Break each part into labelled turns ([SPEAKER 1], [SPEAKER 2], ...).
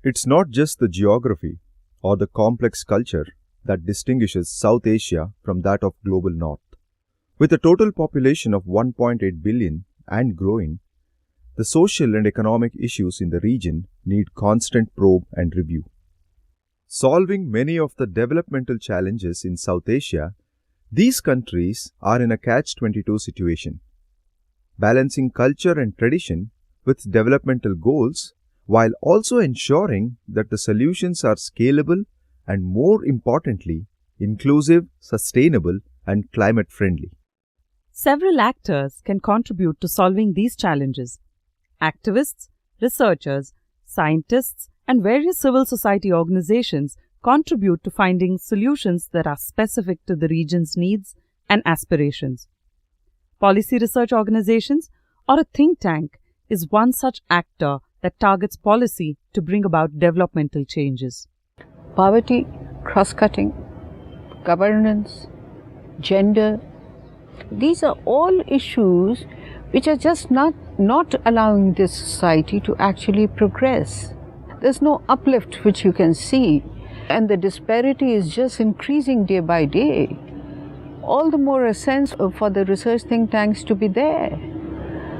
[SPEAKER 1] It's not just the geography or the complex culture that distinguishes South Asia from that of global North. With a total population of 1.8 billion and growing, the social and economic issues in the region need constant probe and review. Solving many of the developmental challenges in South Asia, these countries are in a catch-22 situation, balancing culture and tradition with developmental goals while also ensuring that the solutions are scalable and, more importantly, inclusive, sustainable, and climate-friendly.
[SPEAKER 2] Several actors can contribute to solving these challenges. Activists, researchers, scientists, and various civil society organizations contribute to finding solutions that are specific to the region's needs and aspirations. Policy research organizations or a think tank is one such actor that targets policy to bring about developmental changes.
[SPEAKER 3] Poverty, cross-cutting, governance, gender, these are all issues which are just not allowing this society to actually progress. There's no uplift which you can see, and the disparity is just increasing day by day. All the more a sense for the research think tanks to be there.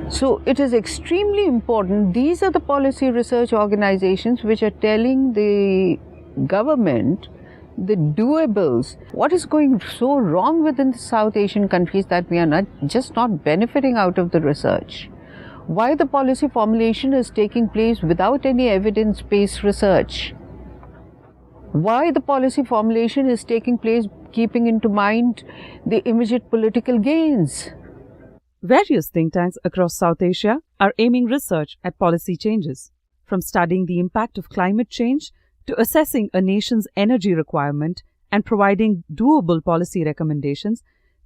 [SPEAKER 3] So it is extremely important. These are the policy research organizations which are telling the government the doables. What is going so wrong within the South Asian countries that we are not benefiting out of the research? Why the policy formulation is taking place without any evidence-based research? Why the policy formulation is taking place keeping into mind the immediate political gains?
[SPEAKER 2] Various think tanks across South Asia are aiming research at policy changes, from studying the impact of climate change to assessing a nation's energy requirement and providing doable policy recommendations.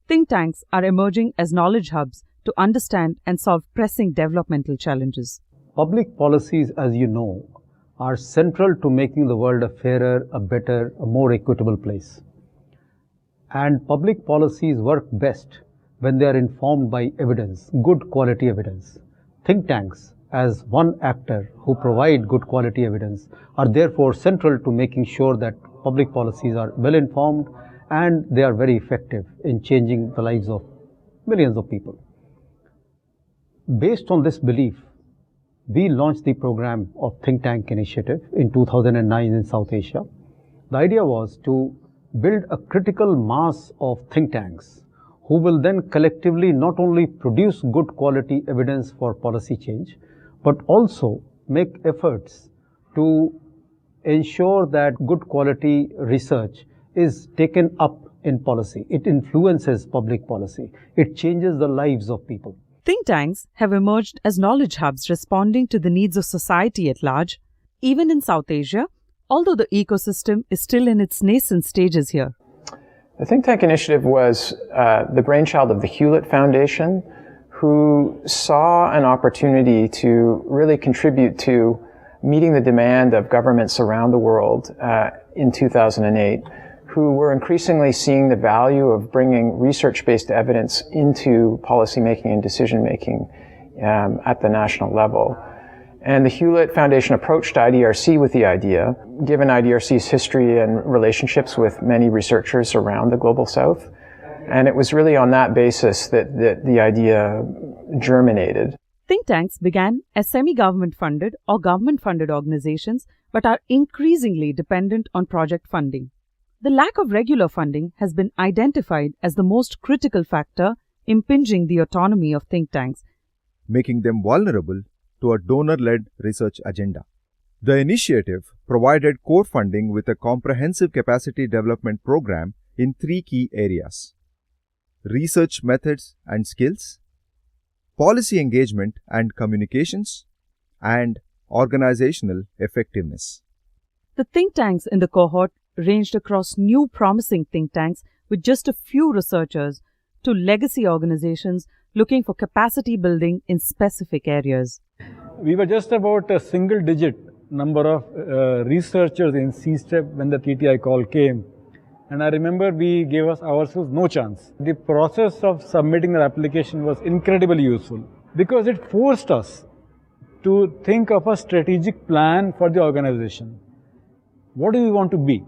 [SPEAKER 2] Think tanks are emerging as knowledge hubs to understand and solve pressing developmental challenges.
[SPEAKER 4] Public policies, as you know, are central to making the world a fairer, a better, a more equitable place. And public policies work best when they are informed by evidence, good quality evidence. Think tanks, as one actor who provide good quality evidence, are therefore central to making sure that public policies are well informed and they are very effective in changing the lives of millions of people. Based on this belief, we launched the program of Think Tank Initiative in 2009 in South Asia. The idea was to build a critical mass of think tanks who will then collectively not only produce good quality evidence for policy change, but also make efforts to ensure that good quality research is taken up in policy. It influences public policy. It changes the lives of people.
[SPEAKER 2] Think tanks have emerged as knowledge hubs responding to the needs of society at large, even in South Asia, although the ecosystem is still in its nascent stages here.
[SPEAKER 5] The Think Tank Initiative was the brainchild of the Hewlett Foundation, who saw an opportunity to really contribute to meeting the demand of governments around the world in 2008, who were increasingly seeing the value of bringing research-based evidence into policymaking and decision-making at the national level. And the Hewlett Foundation approached IDRC with the idea, given IDRC's history and relationships with many researchers around the Global South. And it was really on that basis that the idea germinated.
[SPEAKER 2] Think tanks began as semi-government funded or government funded organizations, but are increasingly dependent on project funding. The lack of regular funding has been identified as the most critical factor impinging the autonomy of think tanks,
[SPEAKER 1] making them vulnerable to a donor-led research agenda. The initiative provided core funding with a comprehensive capacity development program in 3 key areas: research methods and skills, policy engagement and communications, and organizational effectiveness.
[SPEAKER 2] The think tanks in the cohort ranged across new promising think tanks with just a few researchers to legacy organizations looking for capacity building in specific areas.
[SPEAKER 6] We were just about a single-digit number of researchers in CSTEP when the TTI call came. And I remember we gave ourselves no chance. The process of submitting the application was incredibly useful because it forced us to think of a strategic plan for the organization. What do we want to be?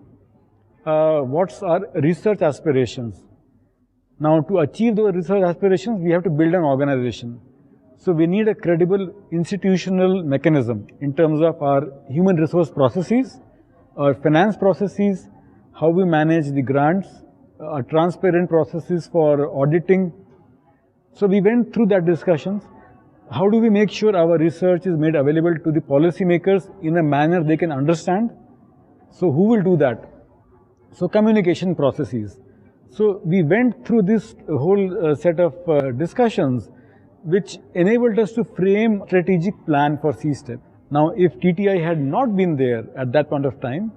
[SPEAKER 6] What's our research aspirations? Now, to achieve those research aspirations, we have to build an organization. So we need a credible institutional mechanism in terms of our human resource processes, our finance processes, how we manage the grants, our transparent processes for auditing. So we went through that discussions. How do we make sure our research is made available to the policymakers in a manner they can understand? So who will do that? So communication processes. So we went through this whole set of discussions which enabled us to frame a strategic plan for CSTEP. Now, if TTI had not been there at that point of time,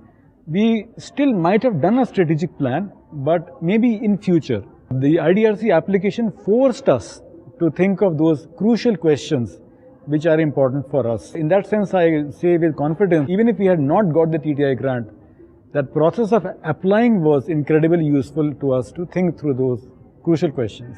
[SPEAKER 6] we still might have done a strategic plan, but maybe in future. The IDRC application forced us to think of those crucial questions which are important for us. In that sense, I say with confidence, even if we had not got the TTI grant, that process of applying was incredibly useful to us to think through those crucial questions.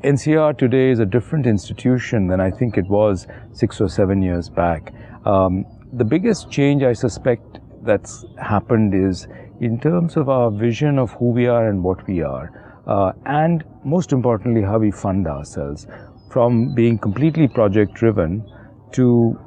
[SPEAKER 7] NCR today is a different institution than I think it was 6 or 7 years back. The biggest change I suspect that's happened is in terms of our vision of who we are and what we are, and most importantly how we fund ourselves. From being completely project driven to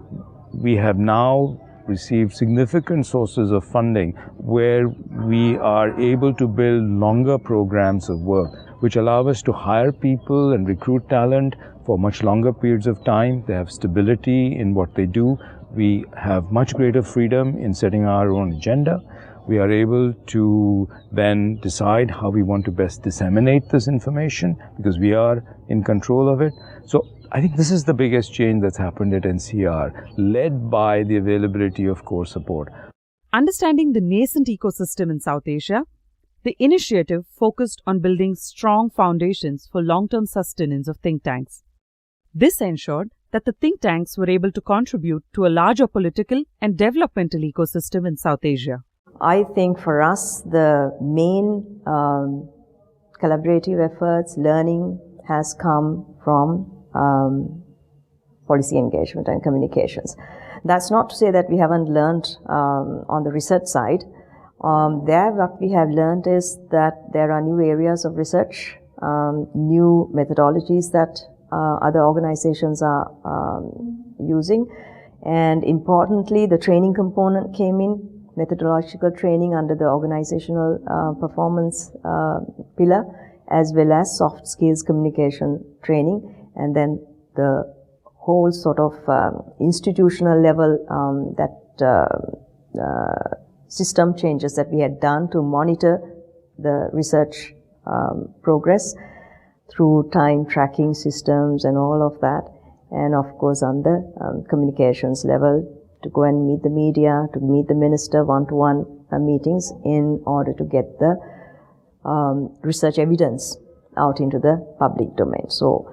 [SPEAKER 7] we have now received significant sources of funding where we are able to build longer programs of work which allow us to hire people and recruit talent for much longer periods of time. They have stability in what they do. We have much greater freedom in setting our own agenda. We are able to then decide how we want to best disseminate this information because we are in control of it. So I think this is the biggest change that's happened at NCR, led by the availability of core support.
[SPEAKER 2] Understanding the nascent ecosystem in South Asia, the initiative focused on building strong foundations for long-term sustenance of think tanks. This ensured that the think tanks were able to contribute to a larger political and developmental ecosystem in South Asia.
[SPEAKER 8] I think for us, the main collaborative efforts, learning has come from policy engagement and communications. That's not to say that we haven't learned on the research side. What we have learned is that there are new areas of research, new methodologies that other organizations are using, and importantly, the training component came in, methodological training under the organizational performance pillar, as well as soft skills communication training, and then the whole sort of institutional level system changes that we had done to monitor the research progress through time tracking systems and all of that, and of course on the communications level to go and meet the media, to meet the minister one-to-one meetings in order to get the research evidence out into the public domain. So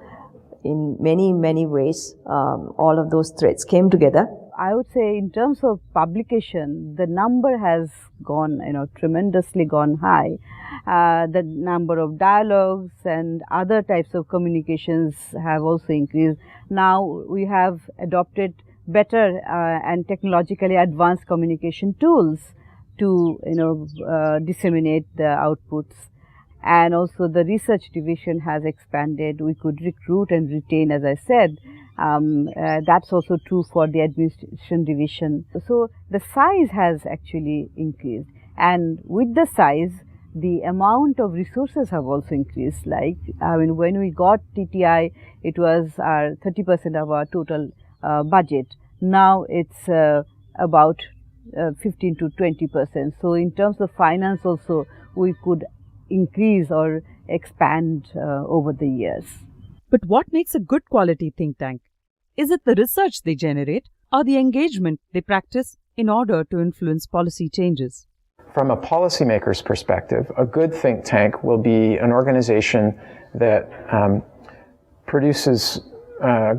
[SPEAKER 8] in many, many ways, all of those threads came together.
[SPEAKER 3] I would say in terms of publication, the number has gone, tremendously gone high. The number of dialogues and other types of communications have also increased. Now we have adopted better and technologically advanced communication tools to, disseminate the outputs. And also the research division has expanded. We could recruit and retain, as I said. That's also true for the administration division. So the size has actually increased, and with the size, the amount of resources have also increased. When we got TTI, it was 30% of our total budget. Now it's about 15 to 20%. So in terms of finance also, we could increase or expand over the years.
[SPEAKER 2] But what makes a good quality think tank? Is it the research they generate or the engagement they practice in order to influence policy changes?
[SPEAKER 5] From a policymaker's perspective, a good think tank will be an organization that produces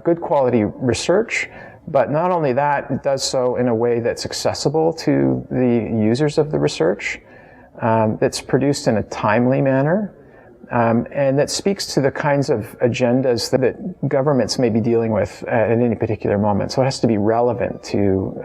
[SPEAKER 5] good quality research, but not only that, it does so in a way that's accessible to the users of the research, that's produced in a timely manner, and that speaks to the kinds of agendas that governments may be dealing with at any particular moment. So it has to be relevant to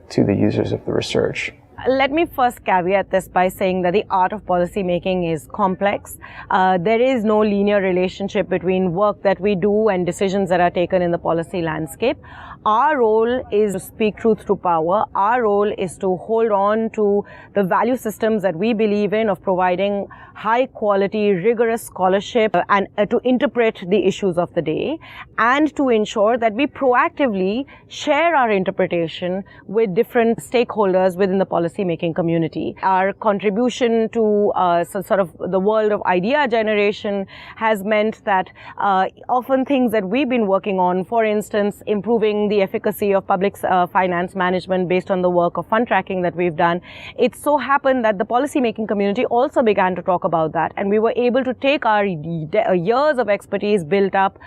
[SPEAKER 5] the users of the research.
[SPEAKER 9] Let me first caveat this by saying that the art of policy making is complex. There is no linear relationship between work that we do and decisions that are taken in the policy landscape. Our role is to speak truth to power. Our role is to hold on to the value systems that we believe in, of providing high quality, rigorous scholarship and to interpret the issues of the day, and to ensure that we proactively share our interpretation with different stakeholders within the policy making community. Our contribution to sort of the world of idea generation has meant that often things that we've been working on, for instance, improving the efficacy of public finance management based on the work of fund tracking that we've done, it so happened that the policy making community also began to talk about that, and we were able to take our years of expertise built up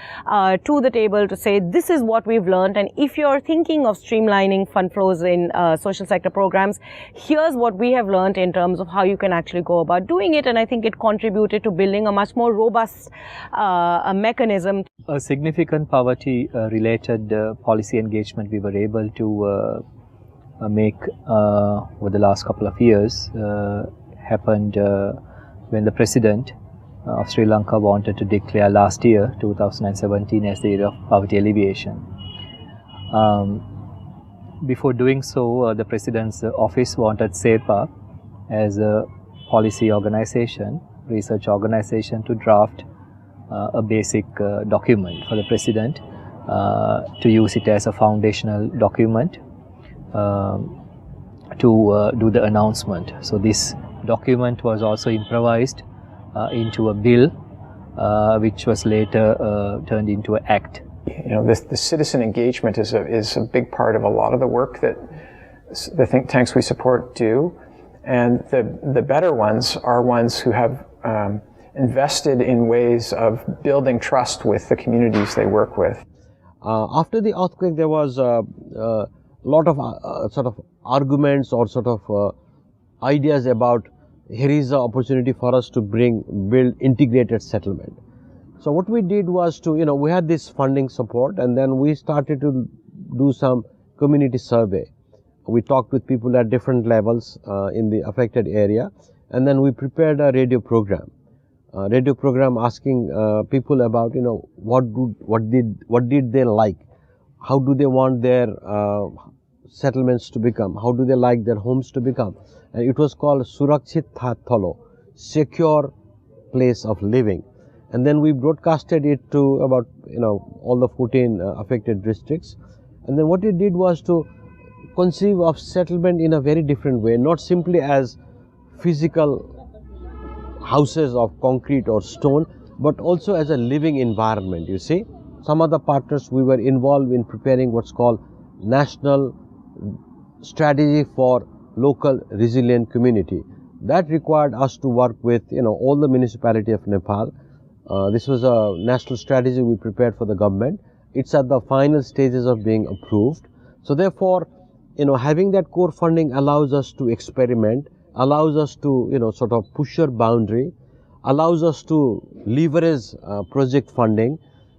[SPEAKER 9] to the table to say, this is what we've learned, and if you're thinking of streamlining fund flows in social sector programs, here's what we have learned in terms of how you can actually go about doing it. And I think it contributed to building a much more robust mechanism.
[SPEAKER 10] A significant poverty related policy engagement we were able to make over the last couple of years happened when the President of Sri Lanka wanted to declare last year, 2017, as the year of poverty alleviation. Before doing so, the President's office wanted SEPA as a policy organization, research organization, to draft a basic document for the President to use it as a foundational document to do the announcement. So this document was also improvised into a bill, which was later turned into an act.
[SPEAKER 5] You know, the citizen engagement is a big part of a lot of the work that the think tanks we support do, and the better ones are ones who have invested in ways of building trust with the communities they work with.
[SPEAKER 11] After the earthquake, there was a lot of sort of arguments or sort of ideas about, here is an opportunity for us to build integrated settlement. So what we did was to, we had this funding support, and then we started to do some community survey. We talked with people at different levels in the affected area, and then we prepared a radio program. Asking people about, what did they like, how do they want their settlements to become, how do they like their homes to become, and it was called Surakshit Thalo, secure place of living. And then we broadcasted it to about, all the 14 affected districts. And then what it did was to conceive of settlement in a very different way, not simply as physical houses of concrete or stone, but also as a living environment, you see. Some of the partners, we were involved in preparing what's called National Strategy for Local Resilient Community. That required us to work with, all the municipality of Nepal. This was a national strategy we prepared for the government. It's at the final stages of being approved. So therefore, having that core funding allows us to experiment, allows us to, sort of push your boundary, allows us to leverage project funding,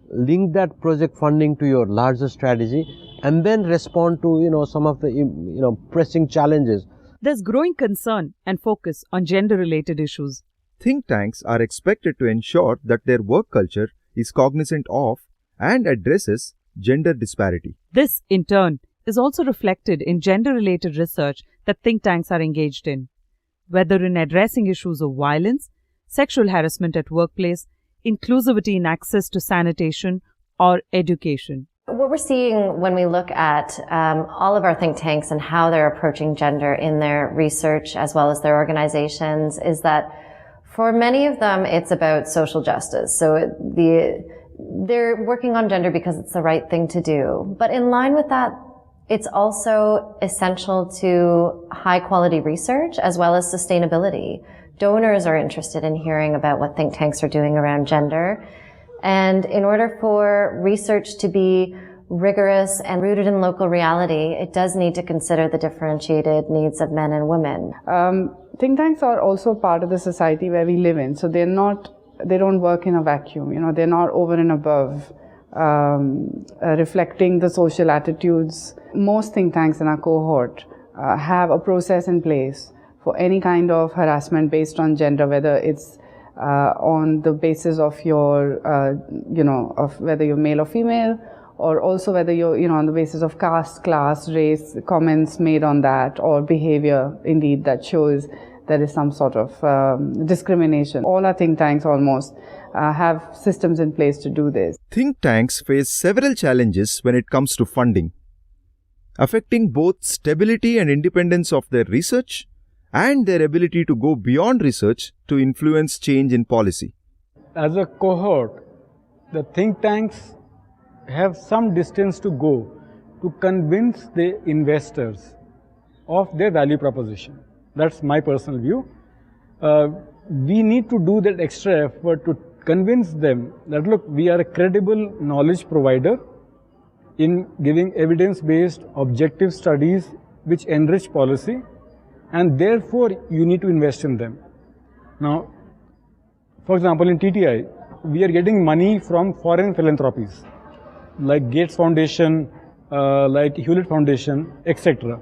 [SPEAKER 11] link that project funding to your larger strategy, and then respond to, some of the, pressing challenges.
[SPEAKER 2] There's growing concern and focus on gender-related issues.
[SPEAKER 1] Think tanks are expected to ensure that their work culture is cognizant of and addresses gender disparity.
[SPEAKER 2] This, in turn, is also reflected in gender-related research that think tanks are engaged in, whether in addressing issues of violence, sexual harassment at workplace, inclusivity in access to sanitation, or education.
[SPEAKER 12] What we're seeing when we look at all of our think tanks and how they're approaching gender in their research as well as their organizations is that for many of them, it's about social justice. So they're working on gender because it's the right thing to do. But in line with that, it's also essential to high quality research as well as sustainability. Donors are interested in hearing about what think tanks are doing around gender. And in order for research to be rigorous and rooted in local reality, it does need to consider the differentiated needs of men and women.
[SPEAKER 13] Think tanks are also part of the society where we live in, so they're not they don't work in a vacuum. They're not over and above reflecting the social attitudes. Most think tanks in our cohort have a process in place for any kind of harassment based on gender, whether it's on the basis of your, of whether you're male or female, or also whether you're, on the basis of caste, class, race, comments made on that, or behavior, indeed, that shows there is some sort of discrimination. All our think tanks almost have systems in place to do this.
[SPEAKER 1] Think tanks face several challenges when it comes to funding, affecting both stability and independence of their research and their ability to go beyond research to influence change in policy.
[SPEAKER 6] As a cohort, the think tanks have some distance to go to convince the investors of their value proposition. That's my personal view. We need to do that extra effort to convince them that, look, we are a credible knowledge provider in giving evidence-based objective studies which enrich policy, and therefore you need to invest in them. Now, for example, in TTI, we are getting money from foreign philanthropies like Gates Foundation, like Hewlett Foundation, etc.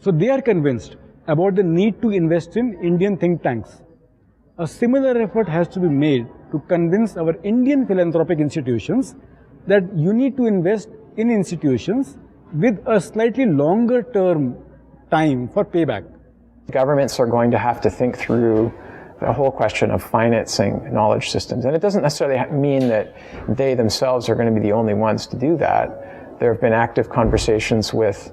[SPEAKER 6] So they are convinced about the need to invest in Indian think tanks. A similar effort has to be made to convince our Indian philanthropic institutions that you need to invest in institutions with a slightly longer term time for payback.
[SPEAKER 5] Governments are going to have to think through the whole question of financing knowledge systems. And it doesn't necessarily mean that they themselves are going to be the only ones to do that. There have been active conversations with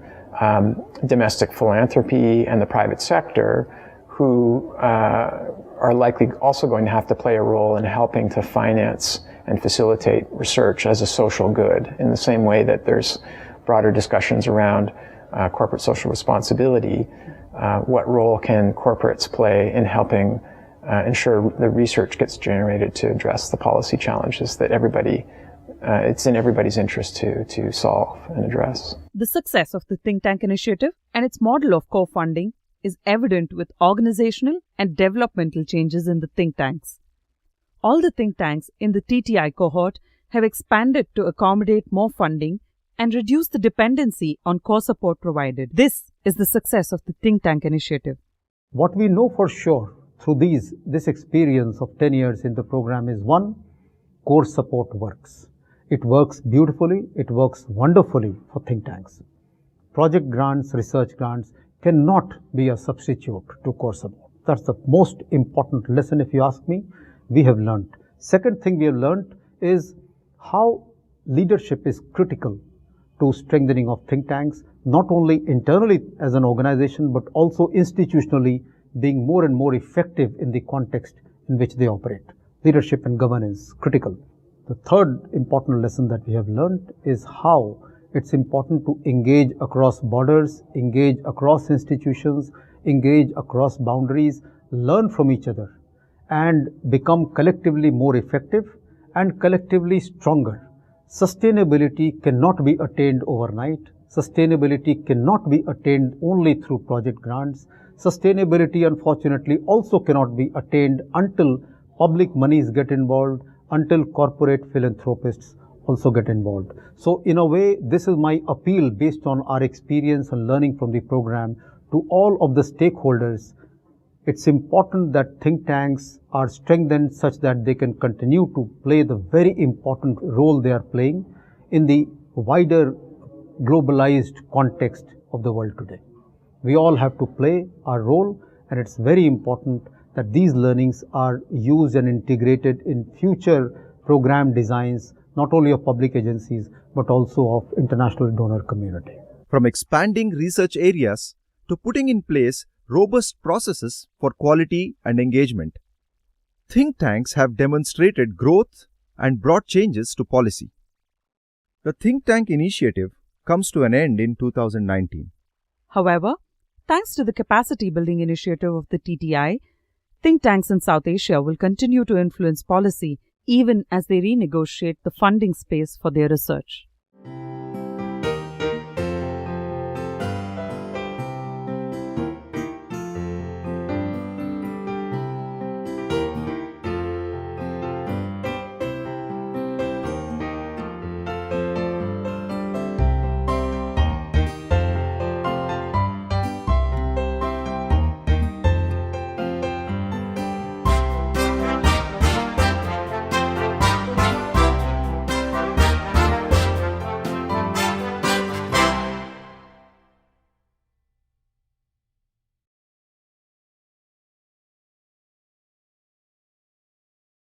[SPEAKER 5] domestic philanthropy and the private sector who are likely also going to have to play a role in helping to finance and facilitate research as a social good, in the same way that there's broader discussions around corporate social responsibility. What role can corporates play in helping ensure the research gets generated to address the policy challenges that it's in everybody's interest to solve and address.
[SPEAKER 2] The success of the think tank initiative and its model of co-funding is evident with organizational and developmental changes in the think tanks. All the think tanks in the TTI cohort have expanded to accommodate more funding and reduce the dependency on core support provided. This is the success of the think tank initiative.
[SPEAKER 4] What we know for sure through this experience of 10 years in the program is, one, core support works. It works beautifully, it works wonderfully for think tanks. Project grants, research grants cannot be a substitute to core support. That's the most important lesson, if you ask me, we have learned. Second thing we have learned is how leadership is critical to strengthening of think tanks, not only internally as an organization, but also institutionally, being more and more effective in the context in which they operate. Leadership and governance, critical. The third important lesson that we have learned is how it's important to engage across borders, engage across institutions, engage across boundaries, learn from each other, and become collectively more effective and collectively stronger. Sustainability cannot be attained overnight. Sustainability cannot be attained only through project grants. Sustainability, unfortunately, also cannot be attained until public monies get involved, until corporate philanthropists also get involved. So in a way, this is my appeal based on our experience and learning from the program to all of the stakeholders. It's important that think tanks are strengthened such that they can continue to play the very important role they are playing in the wider globalized context of the world today. We all have to play our role, and it's very important that these learnings are used and integrated in future program designs, not only of public agencies, but also of international donor community.
[SPEAKER 1] From expanding research areas to putting in place robust processes for quality and engagement, think tanks have demonstrated growth and brought changes to policy. The think tank initiative comes to an end in 2019.
[SPEAKER 2] However, thanks to the capacity building initiative of the TTI, think tanks in South Asia will continue to influence policy even as they renegotiate the funding space for their research.